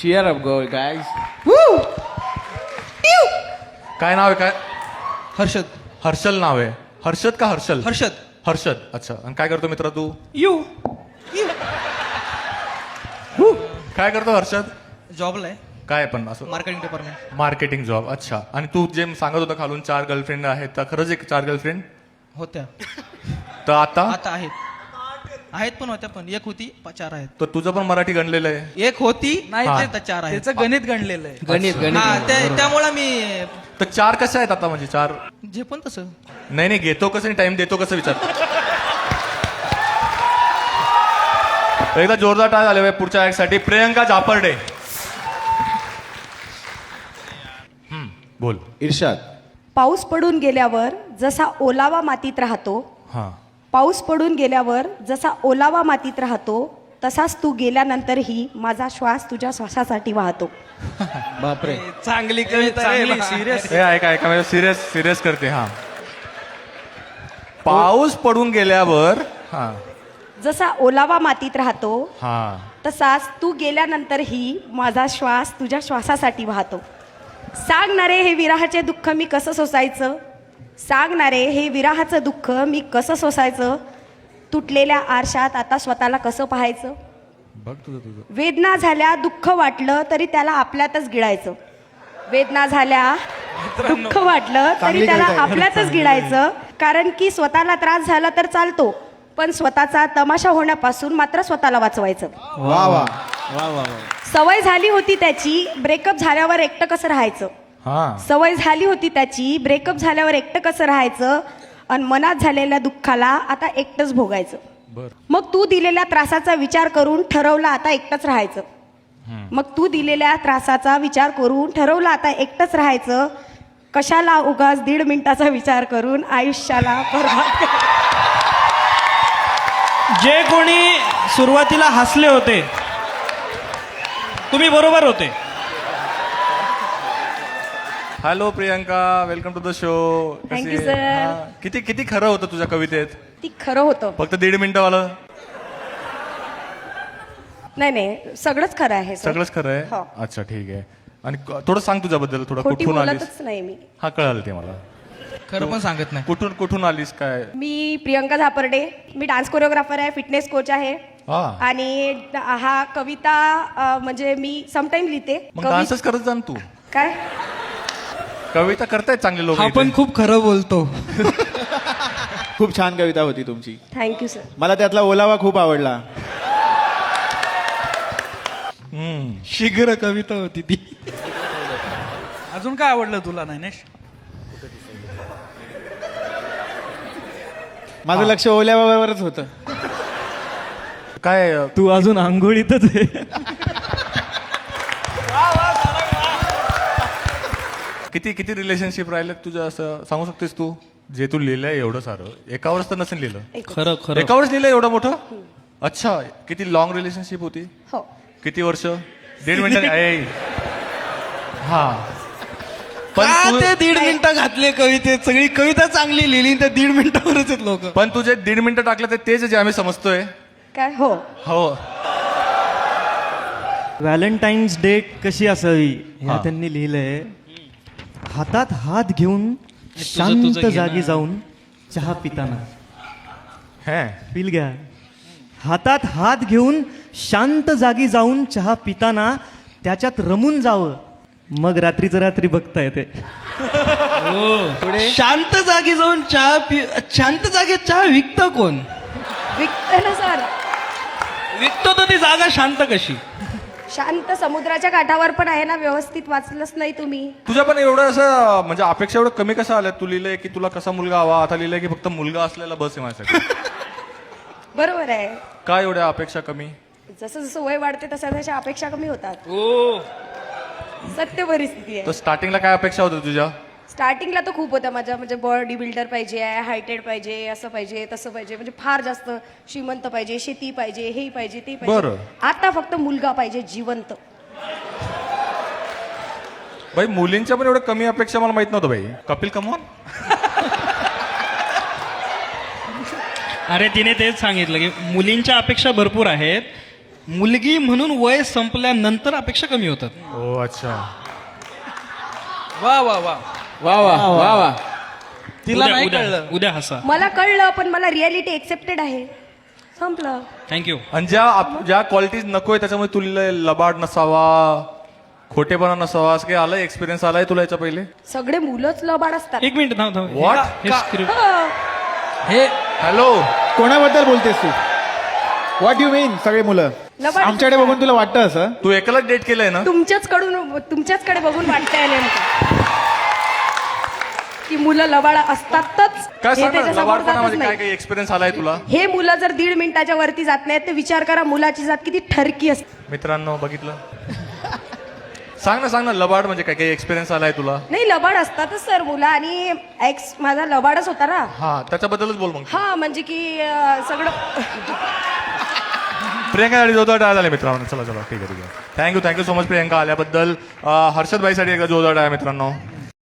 Cheer up, go guys. काय नाव आहे काय? हर्षद. हर्षल नाव आहे. हर्षद का हर्षल? हर्षद. हर्षद. अच्छा. आणि काय करतो मित्र तू? यू काय करतो हर्षद? जॉबला आहे. काय पण असं मार्केटिंग डिपार्टमेंट. Marketing job. अच्छा. आणि तू जे सांगत होता खालून 4 गर्लफ्रेंड आहेत, तर खरंच एक 4 गर्लफ्रेंड होत्या. तर आता आता आहेत पण होत्या पण एक होती 4 आहेत. तर तुझं पण मराठी गणलेलं आहे. एक होती नाही हा. ते आता 4 आहेत. त्याचं गणित गणलेलं आहे. गणित हा गणित. त्यामुळे मी तर 4 कशा आहेत आता म्हणजे 4? जे पण तसं नाही घेतो कसं आणि टाइम देतो कसं विचार. एकदा जोरदार टाळ झाले बाई पुढच्या ऍक्टसाठी. प्रियंका झापर्डे. बोल. इर्षाद. पाऊस पडून गेल्यावर जसा ओलावा मातीत राहतो, हा. पाऊस पडून गेल्यावर जसा ओलावा मातीत राहतो, तसाच तू गेल्यानंतरही माझा श्वास तुझ्या श्वासासाठी वाहतो. बापरे. चांगली कविता चांगली, सिरियस. हे ऐका सिरियस करते. हा. पाऊस पडून गेल्यावर हा जसा ओलावा मातीत राहतो, हा तसाच तू गेल्यानंतरही माझा श्वास तुझ्या श्वासासाठी वाहतो. सांग ना रे हे विरहाचे दुःख मी कसं सोसायचं, सांग ना रे हे विरहाचं दुःख मी कसं सोसायचं, तुटलेल्या आरशात आता स्वतःला कसं पाहायचं. बघ तुझं. वेदना झाल्या दुःख वाटलं तरी त्याला आपल्यातच गिळायचं, वेदना झाल्या दुःख वाटलं तरी त्याला आपल्यातच गिळायचं. कारण की स्वतःला त्रास झाला तर चालतो, पण स्वतःचा तमाशा होण्यापासून मात्र स्वतःला वाचवायचं. वा वा वा वा. सवय झाली होती त्याची ब्रेकअप झाल्यावर एकटं कसं राहायचं, हा. सवय झाली होती त्याची ब्रेकअप झाल्यावर एकटं कसं राहायचं, आणि मनात झालेल्या दुःखाला आता एकटंच भोगायचं. बर. मग तू दिलेल्या त्रासाचा विचार करून ठरवलं आता एकटंच राहायचं, मग तू दिलेल्या त्रासाचा विचार करून ठरवलं आता एकटंच राहायचं. कशाला उगाच 1.5 मिनिटाचा विचार करून आयुष्याला बरबाद करायचं. जे कोणी सुरुवातीला हसले होते तुम्ही बरोबर होते. Hello Priyanka, welcome to the show. Thank you, sir. किती खरं होतं तुझ्या कवितेत? ती खरं होतं. फक्त 1.5 मिनिटं वाला नाही सगळंच खरं आहे sir. सगळंच खरं आहे. हो. अच्छा ठीक आहे. आणि थोडं सांग तुझ्याबद्दल, थोडं खोटी कुठून आलीस? बोलतच नाही मी. हा कळालं ते मला. खरं पण सांगत नाही. कुठून आलीस काय? मी प्रियंका झापर्डे, मी डान्स कोरिओग्राफर आहे, फिटनेस कोच आहे. हा. आणि हा कविता म्हणजे मी समटाईम लिहिते. मग डान्सच करत जा ना तू. काय कविता करतायत चांगले लोक. हा पण खूप खरं बोलतो. खूप छान कविता होती तुमची. Thank you sir. मला त्यातला ओलावा खूप आवडला. शीघ्र कविता होती ती. अजून काय आवडलं तुला नैनेश? माझं लक्ष ओल्यावावरच होतं. काय तू अजून आंघोळीतच आहे. किती रिलेशनशिप राहिले तुझं असं सांगू शकतेस तू? जे तू लिहिलंय एवढं सारं एकावरच तर नसेल लिहिलं. खरं एकावरच लिहिलंय एवढं मोठं? अच्छा. किती लॉंग रिलेशनशिप होती? हो. किती वर्ष? 1.5 मिनिटं. हा. पण का तू- ते 1.5 मिनिटं घातले कवितेत? सगळी कविता चांगली लिहिली त्या 1.5 मिनिटावरच आहेत लोक. पण तुझे 1.5 मिनिटं टाकलं तेच जे आम्ही समजतोय. काय हो हो. व्हॅलेंटाईन्स डे कशी असावी हा. हे त्यांनी लिहिलंय. हातात हात घेऊन शांत तुझं घे जागी ना. जाऊन चहा पिताना. हे. फील घ्या. हातात हात घेऊन शांत जागी जाऊन चहा पिताना त्याच्यात रमून जावं, मग रात्रीचं रात्री बघता येते. शांत जागी जाऊन शांत जागेत चहा विकतं कोण? विकते ना सर. विकतो तर ती जागा शांत कशी? शांत समुद्राच्या काठावर पण आहे ना. व्यवस्थित वाचलंच नाही तुम्ही. तुझ्या पण एवढं असं म्हणजे अपेक्षा एवढं कमी कसं आल्या? तू लिहिलंय की तुला कसा मुलगा हवा, आता लिहिलंय की फक्त मुलगा असलेला बस आहे माझ्यासाठी. बरोबर आहे. काय एवढ्या अपेक्षा कमी? जसं जसं वय वाढते तशा तशा अपेक्षा कमी होतात. सत्य परिस्थिती आहे. तर स्टार्टिंगला काय अपेक्षा होत्या तुझ्या? स्टार्टिंगला तर खूप होत्या माझ्या. म्हणजे बॉडी बिल्डर पाहिजे, हायटेड पाहिजे, असं पाहिजे तसं पाहिजे, म्हणजे फार जास्त श्रीमंत पाहिजे, शेती पाहिजे, हे पाहिजे ते बरं. पाहिजे. आता फक्त मुलगा पाहिजे जिवंत. भाई मुलींच्या पण एवढं कमी अपेक्षा मला माहित नव्हतं भाई. कपिल कमॉन. अरे तिने तेच सांगितलं की मुलींच्या अपेक्षा भरपूर आहेत, मुलगी म्हणून वय संपल्यानंतर अपेक्षा कमी होतात. हो अच्छा. वा वा वा वा वा वा वा. तिला उद्या- नाही उद्या- कळलं. उद्या हसा. मला कळलं पण मला रियालिटी एक्सेप्टेड आहे. संपलं. थँक्यू. आणि ज्या क्वालिटीज नकोय त्याच्यामुळे तुला लबाड नसावा, खोटेपणा नसावा, असं काही आलंय, एक्सपिरियन्स आलाय तुला याच्या पहिले? सगळे मुलंच लबाड असतात. एक मिनिट थांब थांब. What? हे script- हो. हे हॅलो, कोणाबद्दल बोलतेस तू? व्हॉट यू मीन सगळे मुलं? लबाड आमच्याकडे बघून तुला वाटतं असं? तू एकलाच डेट केलंय ना? तुमच्याचकडे बघून वाटतंय नेमकं की मुलं लबाड असतातच. काय हे सांग ना, त्याच्या समोर लबाडपणा जातच म्हणजे काय नाही. काही एक्सपिरियन्स आलाय तुला? हे मुलं जर 1.5 मिनिटाच्या वरती जात नाहीत तर विचार करा मुलाची जात किती ठरकी असते. मित्रांनो बघितलं? सांग ना लबाड म्हणजे काय काही एक्सपिरियन्स आलाय तुला? नाही लबाड असतातच सर मुलं, आणि एक्स माझा लबाडच होता ना. हा त्याच्याबद्दलच बोल मग. हा म्हणजे की सगळं प्रियंकासाठी जोरदार टाळ्या झाले मित्रांनो. चला ठीक आहे. थँक्यू सो मच प्रियंका आल्याबद्दल. हर्षद भाईसाठी एकदा जोरदार टाळ्या मित्रांनो.